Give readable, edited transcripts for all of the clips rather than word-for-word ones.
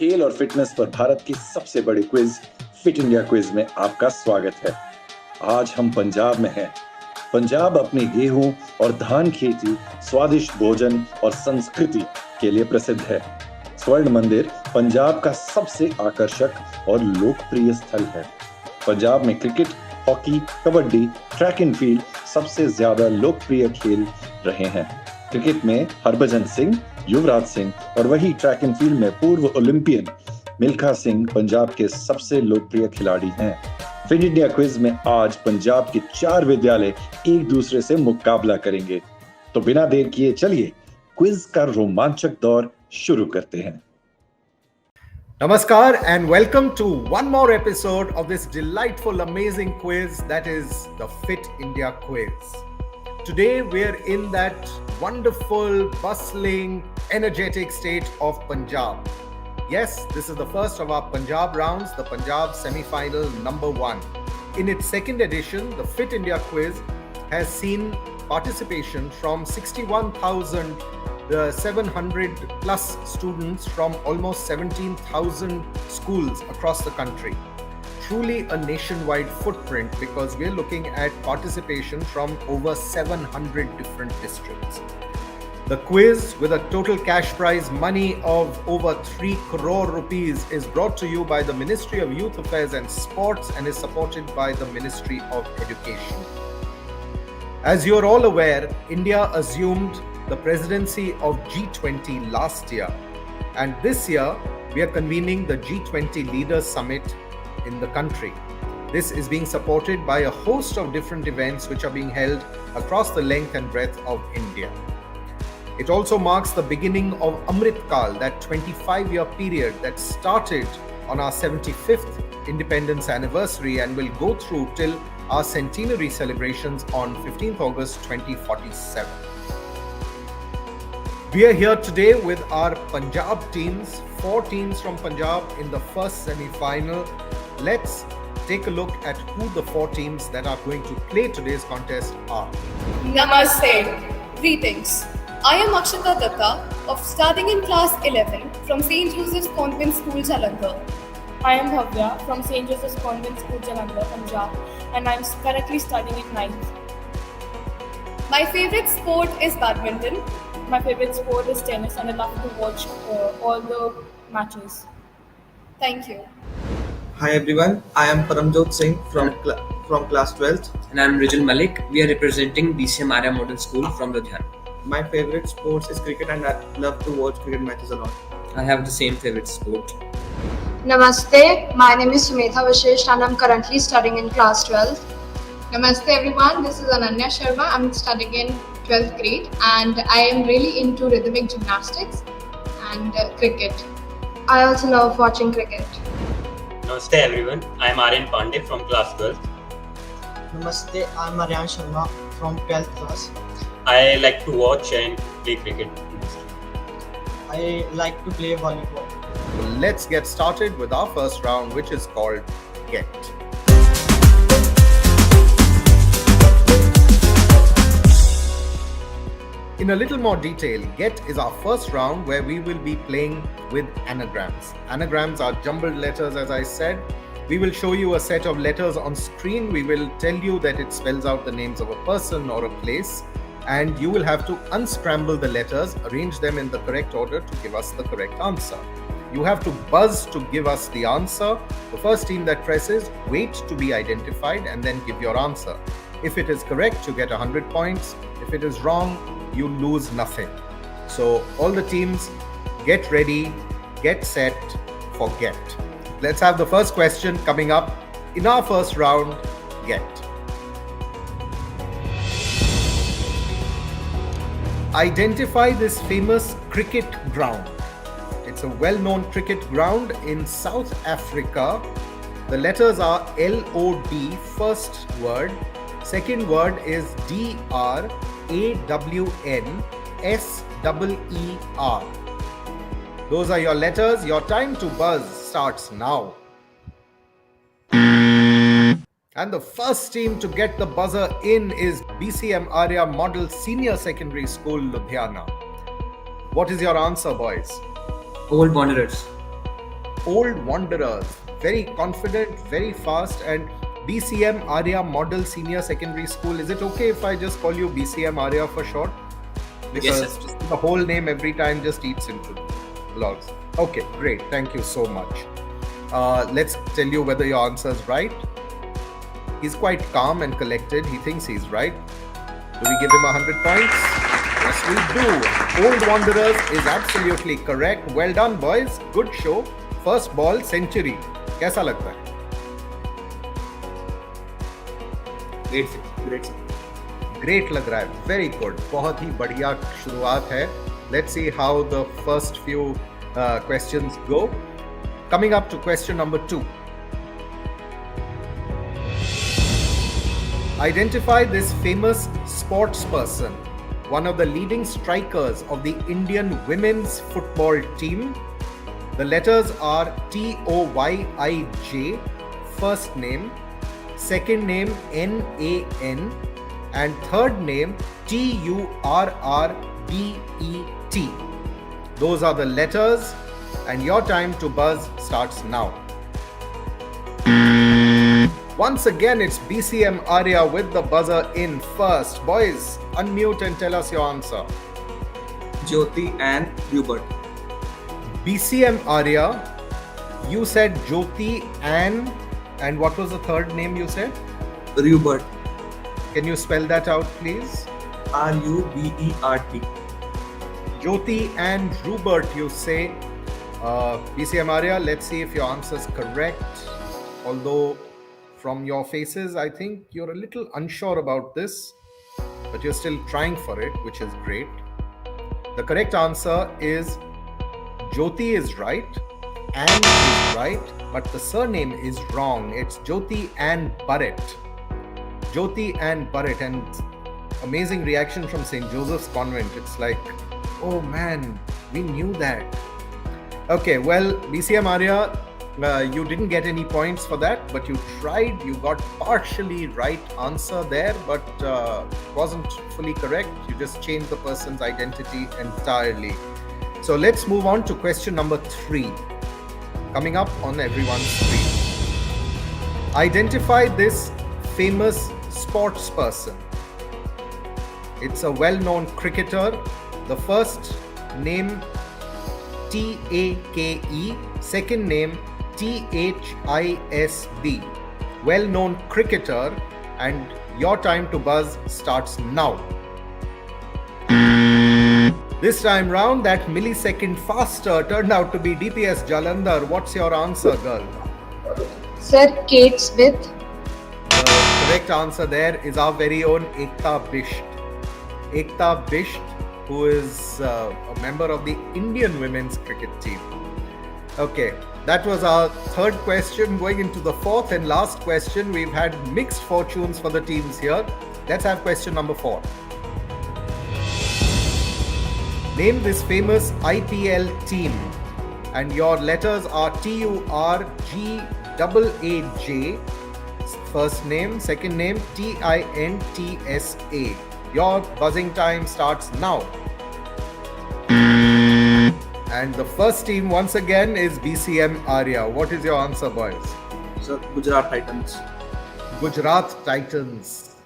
खेल और फिटनेस पर भारत की सबसे बड़ी क्विज फिट इंडिया क्विज में आपका स्वागत है। आज हम पंजाब में हैं। पंजाब अपनी गेहूं और धान खेती, स्वादिष्ट भोजन और संस्कृति के लिए प्रसिद्ध है। स्वर्ण मंदिर पंजाब का सबसे आकर्षक और लोकप्रिय स्थल है। पंजाब में cricket, hockey, kabaddi, track and field सबसे ज्यादा लोकप्रिय खेल रहे हैं। क्रिकेट में हरभजन सिंह, युवराज सिंह और वही ट्रैक एंड फील्ड में पूर्व ओलंपियन मिल्खा सिंह पंजाब के सबसे लोकप्रिय खिलाड़ी हैं। फिट इंडिया क्विज में आज पंजाब के 4 विद्यालय एक दूसरे से मुकाबला करेंगे। तो बिना देर किए चलिए क्विज का रोमांचक दौर शुरू करते हैं। Namaskar and welcome to one more episode of this delightful, amazing quiz that is the Fit India Quiz. Today we're in that wonderful, bustling, energetic state of Punjab. Yes, this is the first of our Punjab rounds, the Punjab semi-final number 1. In its second edition, the Fit India Quiz has seen participation from 61,700 plus students from almost 17,000 schools across the country. Truly a nationwide footprint because we're looking at participation from over 700 different districts. The quiz, with a total cash prize money of over 3 crore rupees, is brought to you by the Ministry of Youth Affairs and Sports and is supported by the Ministry of Education. As you're all aware, India assumed the presidency of G20 last year, and this year we are convening the G20 Leaders Summit in the country. This is being supported by a host of different events which are being held across the length and breadth of India. It also marks the beginning of Amrit Kal, that 25-year period that started on our 75th independence anniversary and will go through till our centenary celebrations on 15th August 2047. We are here today with our Punjab teams, 4 teams from Punjab in the first semi-final. Let's take a look at who the 4 teams that are going to play today's contest are. Namaste. Greetings. I am Akshata Datta, of studying in class 11 from St. Joseph's Convent School, Jalandhar. I am Bhavya from St. Joseph's Convent School, Jalandhar, Punjab, and I am currently studying in 9th. My favorite sport is badminton. My favorite sport is tennis, and I love to watch all the matches. Thank you. Hi everyone, I am Paramjot Singh from class 12th. And I am Rijal Malik. We are representing BCM Arya Model School from Ludhiana. My favorite sports is cricket and I love to watch cricket matches a lot. I have the same favorite sport. Namaste, my name is Sumetha Vashisht and I'm currently studying in class 12. Namaste everyone, this is Ananya Sharma. I'm studying in 12th grade and I am really into rhythmic gymnastics and cricket. I also love watching cricket. Namaste everyone, I am Aryan Pandey from class 12th. Namaste, I am Aryan Sharma from 12th class. I like to watch and play cricket. I like to play volleyball. Let's get started with our first round, which is called Get. In a little more detail, Get is our first round where we will be playing with anagrams. Anagrams are jumbled letters, as I said. We will show you a set of letters on screen. We will tell you that it spells out the names of a person or a place, and you will have to unscramble the letters, arrange them in the correct order to give us the correct answer. You have to buzz to give us the answer. The first team that presses, wait to be identified and then give your answer. If it is correct, you get 100 points. If it is wrong, you lose nothing. So all the teams, get ready, get set, forget. Let's have the first question coming up in our first round, Get. Identify this famous cricket ground. It's a well-known cricket ground in South Africa. The letters are LOD, first word. Second word is DRAWNSEER. Those are your letters. Your time to buzz starts now. And the first team to get the buzzer in is BCM Arya Model Senior Secondary School, Ludhiana. What is your answer, boys? Old Wanderers. Old Wanderers. Very confident, very fast, and BCM Arya Model Senior Secondary School. Is it okay if I just call you BCM Arya for short? Because Yes, sir. just the whole name every time just eats into logs. Okay, great. Thank you so much. Let's tell you whether your answer is right. He's quite calm and collected. He thinks he's right. Do we give him 100 points? Yes, we do. Old Wanderers is absolutely correct. Well done, boys. Good show. First ball century. कैसा लगता है? Great. Great लग रहा है. Very good. बहुत ही बढ़िया शुरुआत है. Let's see how the first few questions go. Coming up to question number 2. Identify this famous sports person, one of the leading strikers of the Indian women's football team. The letters are Toyij, first name, second name Nan, and third name Turrbet. Those are the letters, and your time to buzz starts now. Once again, it's BCM Arya with the buzzer in first. Boys, unmute and tell us your answer. Jyoti and Hubert. BCM Arya, you said Jyoti and what was the third name you said? Hubert. Can you spell that out, please? Rubert. Jyoti and Rubert, you say. BCM Arya, let's see if your answer is correct. Although, from your faces, I think you're a little unsure about this, but you're still trying for it, which is great. The correct answer is Jyoti is right, Anne is right, but the surname is wrong. It's Jyoti Ann Barrett. Jyoti Ann Barrett, and amazing reaction from St. Joseph's Convent. It's like, oh man, we knew that. Okay, well, BCM Arya, you didn't get any points for that, but you tried. You got partially right answer there, but wasn't fully correct. You just changed the person's identity entirely. So let's move on to question number 3. Coming up on everyone's screen. Identify this famous sports person. It's a well-known cricketer. The first name Take, second name Thisb. Well-known cricketer, and your time to buzz starts now. This time round, that millisecond faster turned out to be DPS Jalandhar. What's your answer, girl? Sir, Kate Smith. The correct answer there is our very own Ekta Bisht. Ekta Bisht, who is a member of the Indian women's cricket team. Okay, that was our third question. Going into the fourth and last question, we've had mixed fortunes for the teams here. Let's have question number 4. Name this famous IPL team, and your letters are Turgajj, first name, second name Tintsa. Your buzzing time starts now. And the first team once again is BCM Arya. What is your answer, boys? Sir, Gujarat Titans. Gujarat Titans.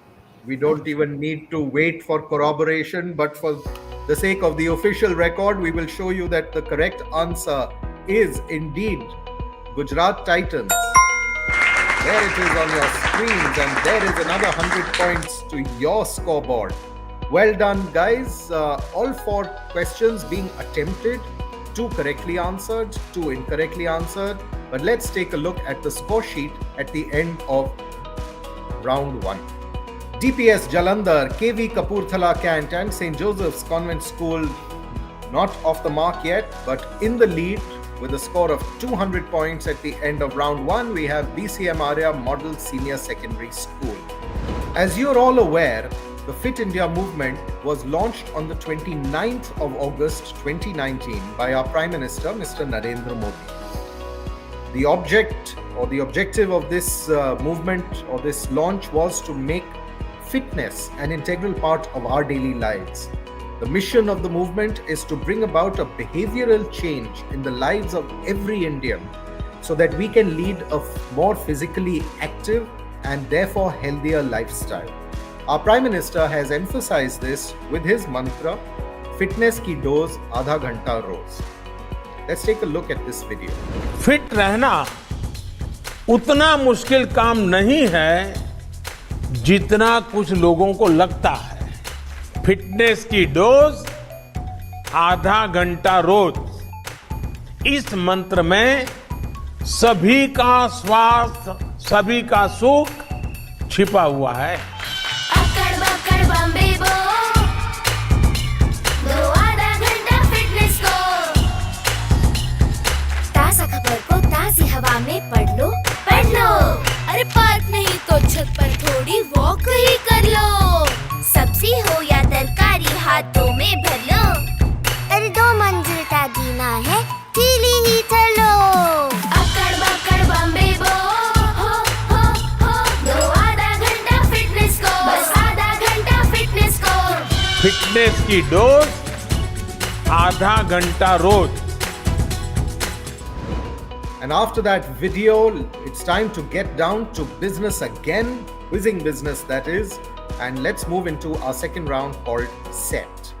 We don't even need to wait for corroboration, but for the sake of the official record, we will show you that the correct answer is indeed Gujarat Titans. There it is on your screens, and there is another 100 points to your scoreboard. Well done, guys. All 4 questions being attempted, 2 correctly answered, 2 incorrectly answered. But let's take a look at the score sheet at the end of round 1. DPS Jalandhar, KV Kapurthala Cant and St. Joseph's Convent School not off the mark yet, but in the lead with a score of 200 points at the end of round 1. We have BCM Arya Model Senior Secondary School. As you're all aware, the Fit India movement was launched on the 29th of August 2019 by our Prime Minister, Mr. Narendra Modi. The objective of this movement or this launch was to make fitness an integral part of our daily lives. The mission of the movement is to bring about a behavioral change in the lives of every Indian so that we can lead a more physically active and therefore healthier lifestyle. Our Prime Minister has emphasized this with his mantra, fitness ki dose आधा घंटा रोज. Let's take a look at this video. Fit रहना उतना मुश्किल काम नहीं है जितना कुछ लोगों को लगता है. फिटनेस की डोज आधा घंटा रोज. इस मंत्र में सभी का स्वास्थ्य, सभी का सुख छिपा हुआ है. अक्कड़ बक्कड़ बम्बे बो, दो आधा घंटा फिटनेस को. ताजा खबर को ताजी हवा में पढ़ लो. अरे पार्क नहीं तो छत पर थोड़ी वॉक ही कर लो. सब्जी हो या तरकारी हाथों में भर लो. अरे 2 मंजिल का जीना है, ढीली ही चलो. अक्कड़ बक्कड़ बम्बे बो, हो, दो आधा घंटा फिटनेस को. बस आधा घंटा फिटनेस को. फिटनेस की डोज आधा घंटा रोज. And after that video, it's time to get down to business again, whizzing business that is, and let's move into our second round called set.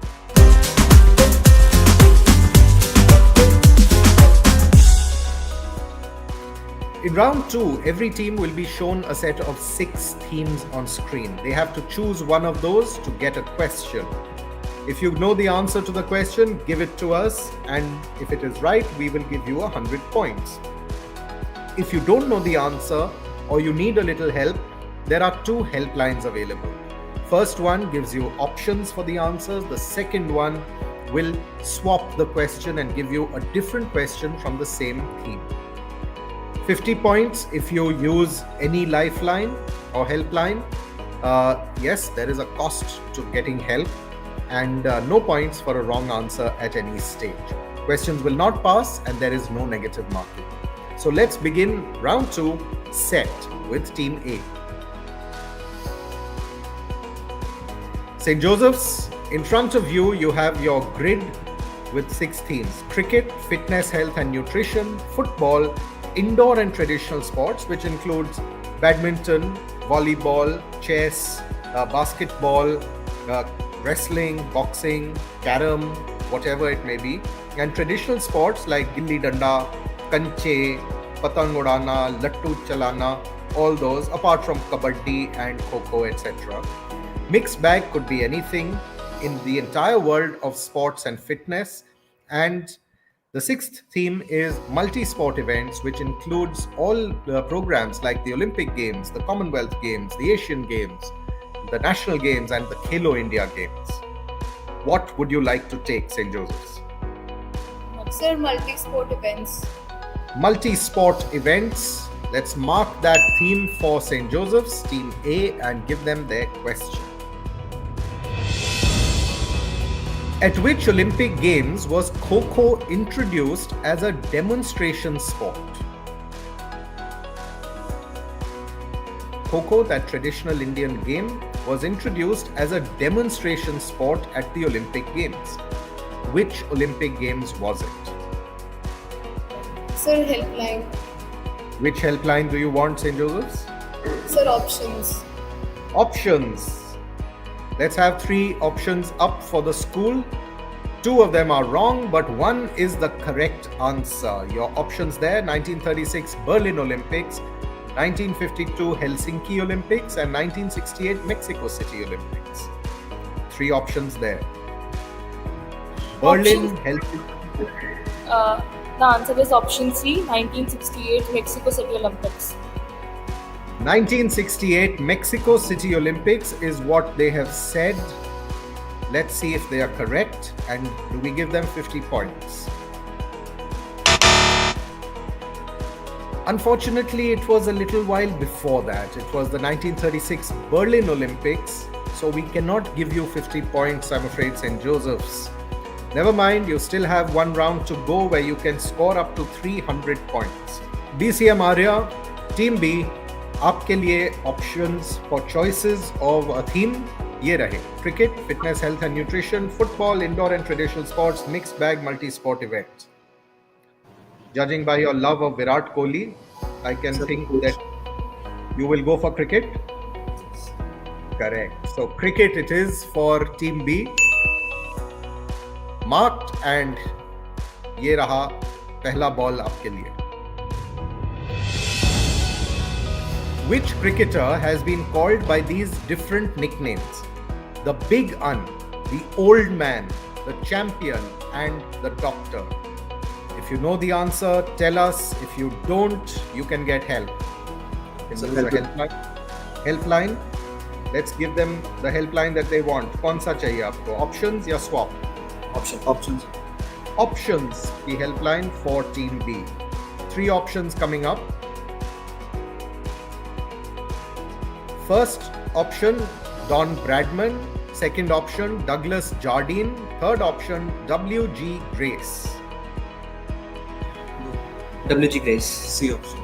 In round 2, every team will be shown a set of 6 themes on screen. They have to choose one of those to get a question. If you know the answer to the question, give it to us, and if it is right, we will give you 100 points. If you don't know the answer or you need a little help, there are 2 helplines available. First one gives you options for the answers. The second one will swap the question and give you a different question from the same theme. 50 points if you use any lifeline or helpline. Yes, there is a cost to getting help, and no points for a wrong answer at any stage. Questions will not pass and there is no negative marking. So let's begin round 2, set, with Team A. St. Joseph's, in front of you, you have your grid with 6 themes: cricket, fitness, health and nutrition, football, indoor and traditional sports, which includes badminton, volleyball, chess, basketball, wrestling, boxing, carom, whatever it may be, and traditional sports like gilli danda, kanche, patang udana, lattu chalana, all those apart from kabaddi and kho-kho, etc. Mixed bag could be anything in the entire world of sports and fitness. And the 6th theme is multi-sport events, which includes all programs like the Olympic Games, the Commonwealth Games, the Asian Games, the National Games and the Khelo India Games. What would you like to take, St. Joseph's? Sir, multi-sport events. Multi-sport events. Let's mark that theme for St. Joseph's, Team A, and give them their question. At which Olympic Games was Kho-Kho introduced as a demonstration sport? Kho-Kho, that traditional Indian game, was introduced as a demonstration sport at the Olympic Games. Which Olympic Games was it? Sir, helpline. Which helpline do you want, St. Joseph's? Sir, options. Options. Let's have 3 options up for the school. 2 of them are wrong, but 1 is the correct answer. Your options there: 1936 Berlin Olympics, 1952 Helsinki Olympics, and 1968 Mexico City Olympics. 3 options there. Berlin, Helsinki. The answer is option C, 1968 Mexico City Olympics. 1968 Mexico City Olympics is what they have said. Let's see if they are correct, and do we give them 50 points? Unfortunately, it was a little while before that. It was the 1936 Berlin Olympics, so we cannot give you 50 points, I'm afraid, St. Joseph's. Never mind, you still have 1 round to go where you can score up to 300 points. BCM Arya, Team B, आपके लिए options for choices of a theme ये रहे: cricket, fitness, health and nutrition, football, indoor and traditional sports, mixed bag, multi-sport events. Judging by your love of Virat Kohli, I can think that you will go for cricket. Correct. So cricket it is for Team B. Marked, and ये रहा पहला ball आपके लिए. Which cricketer has been called by these different nicknames? The Big Un, the Old Man, the Champion, and the Doctor. If you know the answer, tell us. If you don't, you can get help. Can use the helpline. Helpline. Let's give them the helpline that they want. कौन सा चाहिए आपको? Options या swap? Options. Options की helpline for Team B. 3 options coming up. First option, Don Bradman. Second option, Douglas Jardine. Third option, W.G. Grace. W.G. Grace. C option.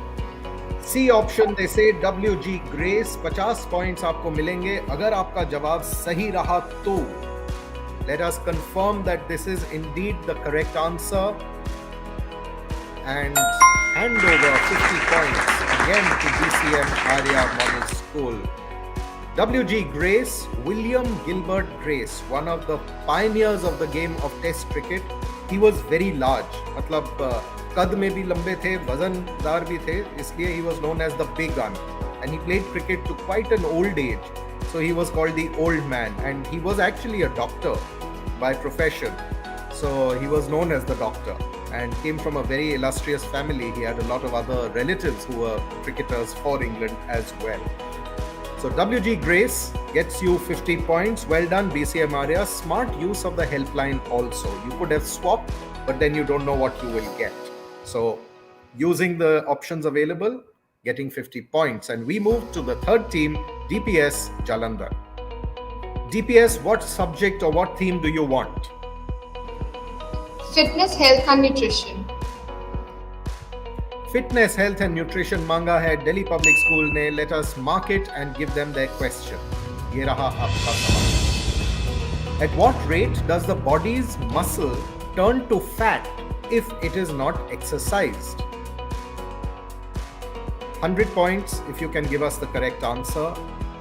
C option, they say W.G. Grace. 50 points आपको मिलेंगे अगर आपका जवाब सही रहा तो. Let us confirm that this is indeed the correct answer and hand over 50 points again to DCM Arya Model School. W.G. Grace, William Gilbert Grace, one of the pioneers of the game of Test cricket. He was very large, मतलब कद में भी लंबे थे, वजनदार भी थे, इसलिए he was known as the Big Un. And he played cricket to quite an old age, so he was called the Old Man. And he was actually a doctor by profession, so he was known as the Doctor. And came from a very illustrious family. He had a lot of other relatives who were cricketers for England as well. So W.G. Grace gets you 50 points. Well done, BCM Arya. Smart use of the helpline also. You could have swapped, but then you don't know what you will get. So using the options available, getting 50 points. And we move to the third team, DPS Jalandhar. DPS, what subject or what theme do you want? Fitness, health and nutrition. Fitness, health and nutrition मांगा है Delhi Public School ने. Let us mark it and give them their question. ये रहा आपका सवाल. At what rate does the body's muscle turn to fat if it is not exercised? 100 points if you can give us the correct answer.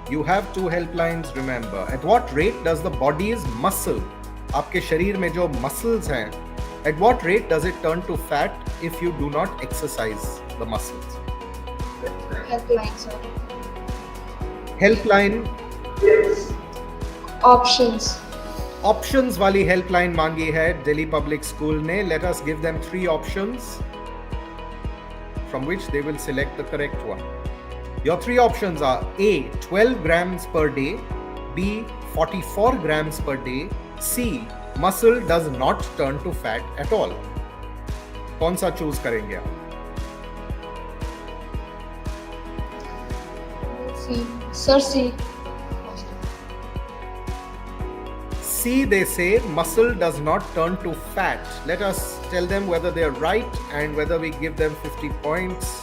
You have 2 helplines, remember. At what rate does the body's muscle, आपके शरीर में जो muscles हैं, at what rate does it turn to fat if you do not exercise the muscles? Helpline, sir. Helpline. Options. Options वाली helpline मांगी है Delhi Public School ने. Let us give them 3 options from which they will select the correct one. Your 3 options are A, 12 grams per day, B, 44 grams per day, C, muscle does not turn to fat at all. कौन सा choose करेंगे आप? C. Sir, C. C, they say muscle does not turn to fat. Let us tell them whether they are right and whether we give them 50 points.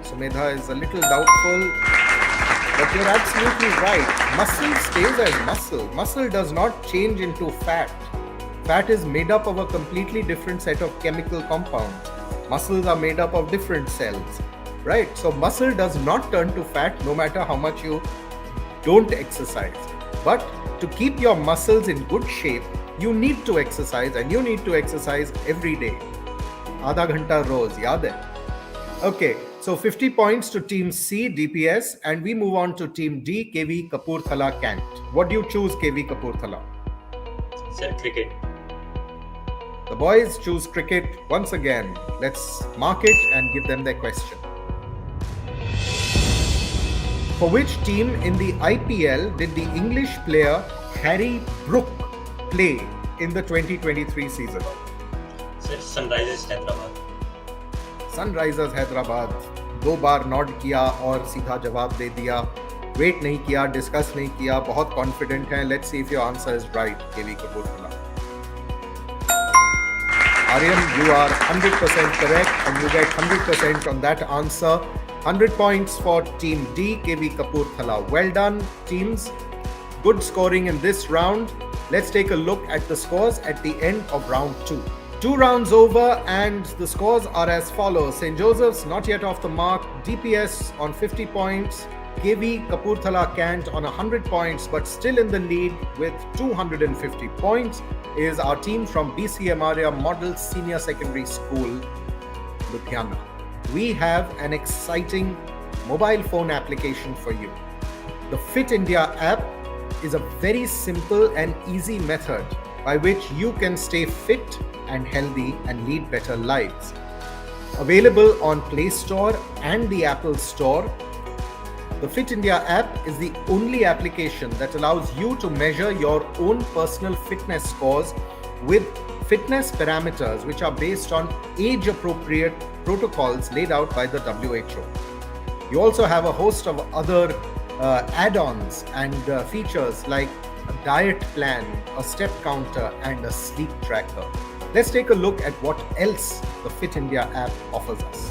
Sumedha is a little doubtful, but you're absolutely right. Muscle stays as muscle. Muscle does not change into fat. Fat is made up of a completely different set of chemical compounds. Muscles are made up of different cells, right? So muscle does not turn to fat no matter how much you don't exercise. But to keep your muscles in good shape, you need to exercise, and you need to exercise every day. आधा घंटा रोज, याद है? Okay, so 50 points to Team C, DPS, and we move on to Team D, KV Kapurthala Kant. What do you choose, KV Kapurthala? Sir, cricket. The boys choose cricket once again. Let's mark it and give them their question. For which team in the IPL did the English player Harry Brook play in the 2023 season? Sir, Sunrisers Hyderabad. Sunrisers Hyderabad. 2 bar not किया और सीधा जवाब दे दिया. Wait नहीं किया, discuss नहीं किया, बहुत कॉन्फिडेंट हैं. Let's see if your answer is right, KV Kapurthala. Aryan, you are 100% correct and you get 100% on that answer. 100 points for Team D, KV Kapurthala. Well done, teams. Good scoring in this round. Let's take a look at the scores at the end of round 2. 2 rounds over and the scores are as follows. St. Joseph's not yet off the mark. DPS on 50 points. KV Kapurthala Cant on 100 points, but still in the lead with 250 points is our team from BCM Arya Model Senior Secondary School, Ludhiana. We have an exciting mobile phone application for you. The Fit India app is a very simple and easy method by which you can stay fit and healthy and lead better lives. Available on Play Store and the Apple Store, the Fit India app is the only application that allows you to measure your own personal fitness scores with fitness parameters which are based on age-appropriate protocols laid out by the WHO. You also have a host of other add-ons and features like a diet plan, a step counter, and a sleep tracker. Let's take a look at what else the Fit India app offers us.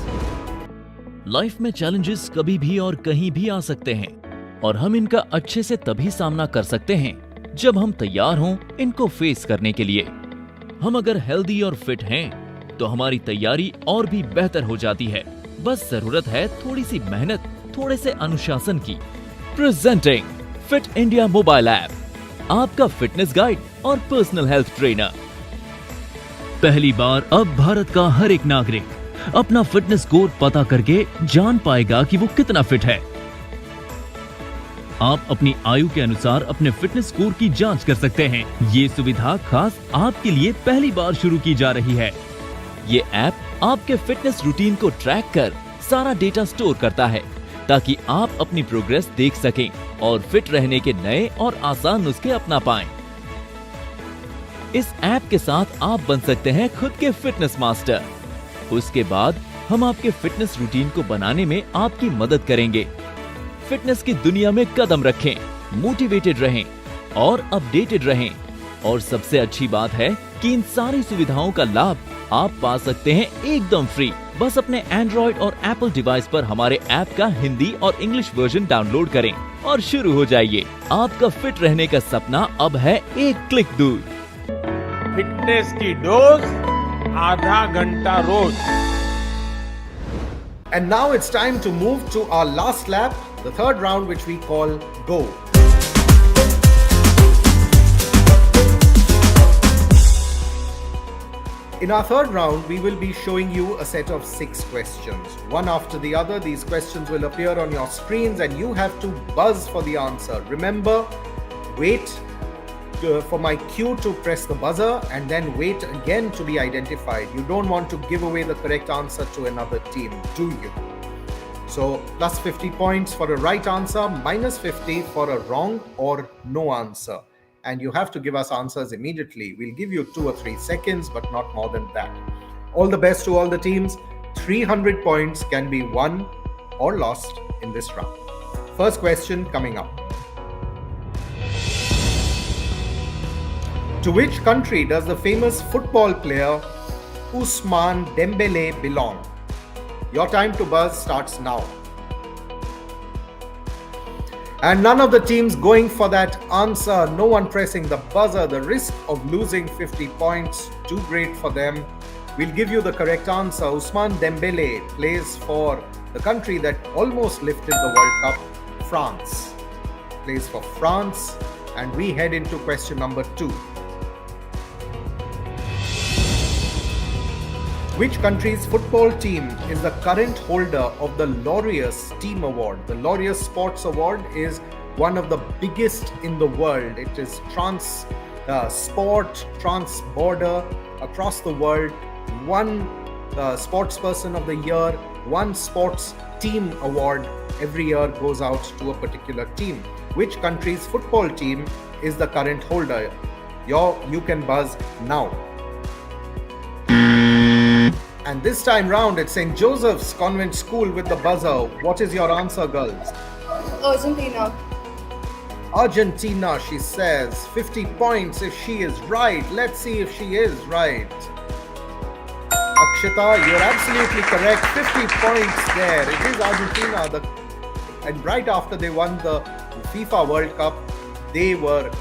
Life में challenges कभी भी और कहीं भी आ सकते हैं और हम इनका अच्छे से तभी सामना कर सकते हैं जब हम तैयार हों इनको फेस करने के लिए। हम अगर हेल्दी और फिट हैं तो हमारी तैयारी और भी बेहतर हो जाती है। बस जरूरत है थोड़ी सी मेहनत, थोड़े से अनुशासन की। Presenting fit India mobile app, आपका फिटनेस गाइड और पर्सनल हेल्थ ट्रेनर। पहली बार अब भारत का हर एक नागरिक अपना फिटनेस स्कोर पता करके जान पाएगा कि वो कितना फिट है। आप अपनी आयु के अनुसार अपने फिटनेस स्कोर की जांच कर सकते हैं। ये सुविधा खास आपके लिए पहली बार शुरू की जा रही है। ये ऐप आपके फिटनेस रूटीन को ट्रैक कर सारा डेटा स्टोर करता है ताकि आप अपनी प्रोग्रेस देख सकें और फिट रहने के नए और आसान नुस्खे अपना पाएं। इस ऐप के साथ आप बन सकते हैं खुद के फिटनेस मास्टर। उसके बाद हम आपके फिटनेस रूटीन को बनाने में आपकी मदद करेंगे। फिटनेस की दुनिया में कदम रखें, मोटिवेटेड रहें और अपडेटेड रहें। और सबसे अच्छी बात है कि इन सारी सुविधाओं का लाभ आप पा सकते हैं एकदम फ्री। बस अपने एंड्रॉइड और एप्पल डिवाइस पर हमारे ऐप का हिंदी और इंग्लिश वर्जन डाउनलोड करें और शुरू हो जाइए। आपका फिट रहने का सपना अब है एक क्लिक दूर। फिटनेस की डोज आधा घंटा रोज। And now it's time to move to our last lap, the third round, which we call Go. In our third round, we will be showing you a set of 6 questions. One after the other, these questions will appear on your screens and you have to buzz for the answer. Remember, wait for my cue to press the buzzer and then wait again to be identified. You don't want to give away the correct answer to another team, do you? So plus 50 points for a right answer, minus 50 for a wrong or no answer. And you have to give us answers immediately. We'll give you 2 or 3 seconds, but not more than that. All the best to all the teams. 300 points can be won or lost in this round. First question coming up. To which country does the famous football player Ousmane Dembele belong? Your time to buzz starts now. And none of the teams going for that answer. No one pressing the buzzer. The risk of losing 50 points, too great for them. We'll give you the correct answer. Ousmane Dembele plays for the country that almost lifted the World Cup, France. Plays for France. And we head into question number 2. Which country's football team is the current holder of the Laureus Team Award? The Laureus Sports Award is one of the biggest in the world. It is sport, trans-border, across the world. One sports person of the year, one sports team award every year goes out to a particular team. Which country's football team is the current holder? You can buzz now. And this time round, it's St. Joseph's Convent School with the buzzer. What is your answer, girls? Argentina. Argentina, she says. 50 points if she is right. Let's see if she is right. Akshita, you're absolutely correct. 50 points there. It is Argentina. And right after they won the FIFA World Cup, they were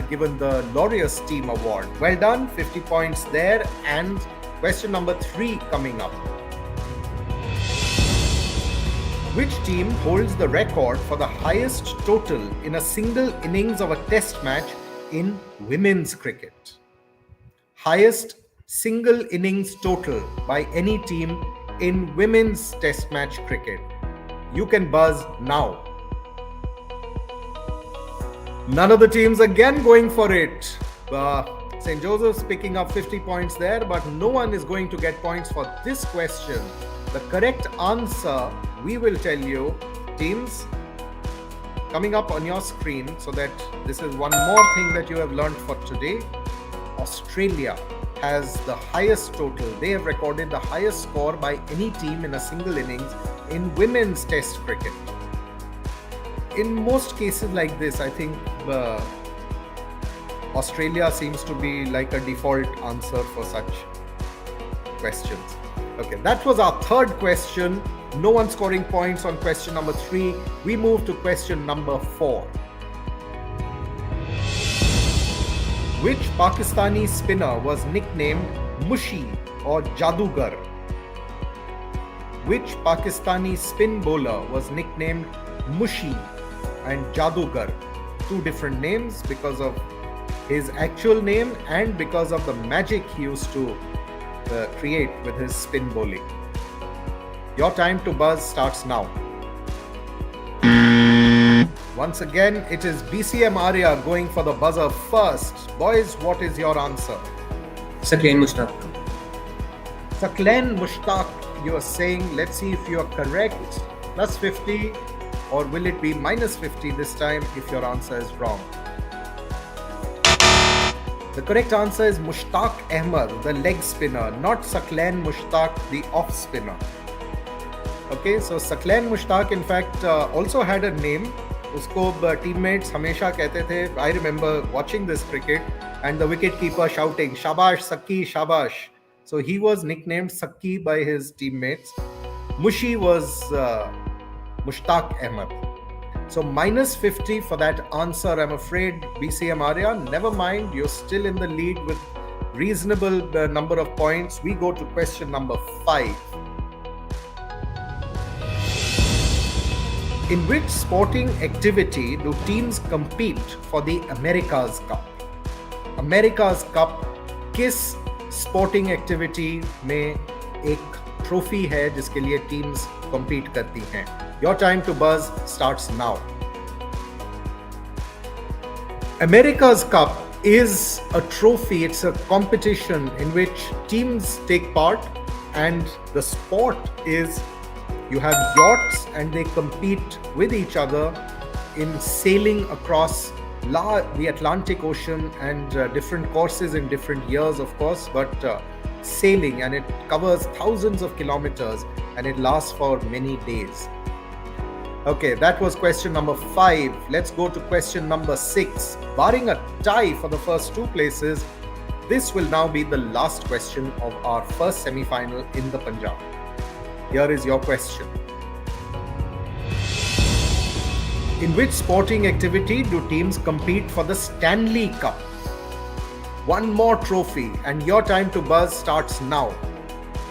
given the Laureus Team Award. Well done, 50 points there. And question number 3 coming up. Which team holds the record for the highest total in a single innings of a test match in women's cricket? Highest single innings total by any team in women's test match cricket. You can buzz now. None of the teams again going for it. St. Joseph's picking up 50 points there, but no one is going to get points for this question. The correct answer, we will tell you, teams, coming up on your screen, so that this is one more thing that you have learned for today. Australia has the highest total. They have recorded the highest score by any team in a single innings in women's test cricket. In most cases like this, I think Australia seems to be like a default answer for such questions. Okay, that was our third question. No one scoring points on question number 3. We move to question number 4. Which Pakistani spinner was nicknamed Mushi or Jadugar? Which Pakistani spin bowler was nicknamed Mushi and Jadugar? 2 different names because of his actual name and because of the magic he used to create with his spin bowling. Your time to buzz starts now. Once again, it is BCM Arya going for the buzzer first. Boys, what is your answer? Saqlain Mushtaq. Saqlain Mushtaq, you are saying. Let's see if you are correct. Plus 50, or will it be minus 50 this time if your answer is wrong? The correct answer is Mushtaq Ahmed, the leg spinner, not Saqlain Mushtaq, the off spinner. Okay, so Saqlain Mushtaq in fact also had a name. Usko teammates hamesha kehte the. I remember watching this cricket and the wicketkeeper shouting, "Shabash Sakki, Shabash." So he was nicknamed Sakki by his teammates. Mushi was Mushtaq Ahmed. So minus 50 for that answer, I'm afraid, BCM Arya. Never mind, you're still in the lead with reasonable number of points. We go to question number 5. In which sporting activity do teams compete for the America's Cup? America's Cup किस sporting activity में एक trophy है जिसके लिए teams compete करती हैं? Your time to buzz starts now. America's Cup is a trophy. It's a competition in which teams take part, and the sport is you have yachts and they compete with each other in sailing across the Atlantic Ocean and different courses in different years, of course, but sailing, and it covers thousands of kilometers and it lasts for many days. Okay, that was question number 5. Let's go to question number 6. Barring a tie for the first 2 places, this will now be the last question of our first semi-final in the Punjab. Here is your question. In which sporting activity do teams compete for the Stanley Cup? One more trophy, and your time to buzz starts now.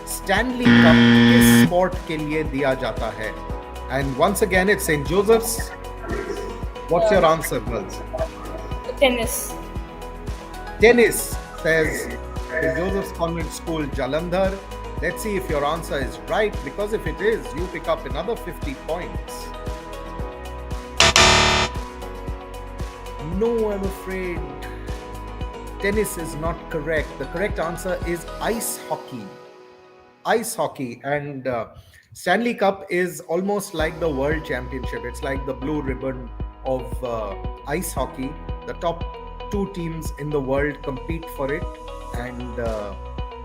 Stanley Cup किस sport के लिए दिया जाता है? And once again, it's St. Joseph's. What's your answer, girls? Tennis. Tennis, says St. Joseph's Convent School, Jalandhar. Let's see if your answer is right, because if it is, you pick up another 50 points. No, I'm afraid tennis is not correct. The correct answer is ice hockey. Ice hockey. And Stanley Cup is almost like the World Championship. It's like the blue ribbon of ice hockey. The top 2 teams in the world compete for it, and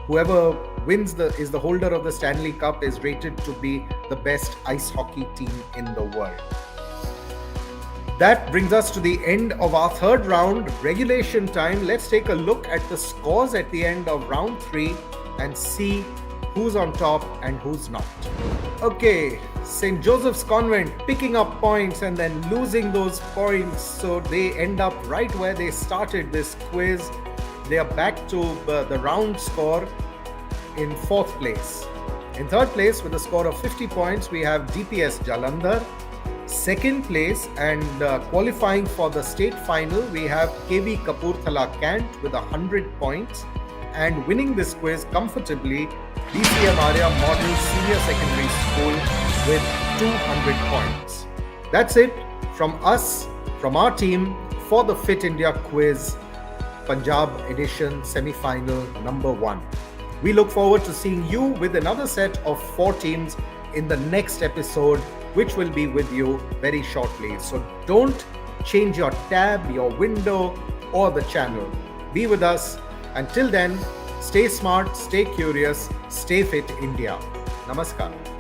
whoever wins is the holder of the Stanley Cup is rated to be the best ice hockey team in the world. That brings us to the end of our third round, regulation time. Let's take a look at the scores at the end of round 3 and see who's on top and who's not. Okay, St. Joseph's Convent picking up points and then losing those points, so they end up right where they started this quiz. They are back to the round score in 4th place. In 3rd place with a score of 50 points, we have DPS Jalandhar. 2nd place and qualifying for the state final, we have KV Kapurthala Cant with 100 points. And winning this quiz comfortably, DCM Arya Model Senior Secondary School with 200 points. That's it from us, from our team for the Fit India Quiz Punjab edition semi-final number 1. We look forward to seeing you with another set of 4 teams in the next episode, which will be with you very shortly. So don't change your tab, your window, or the channel. Be with us. Until then, stay smart, stay curious, stay fit India. Namaskar.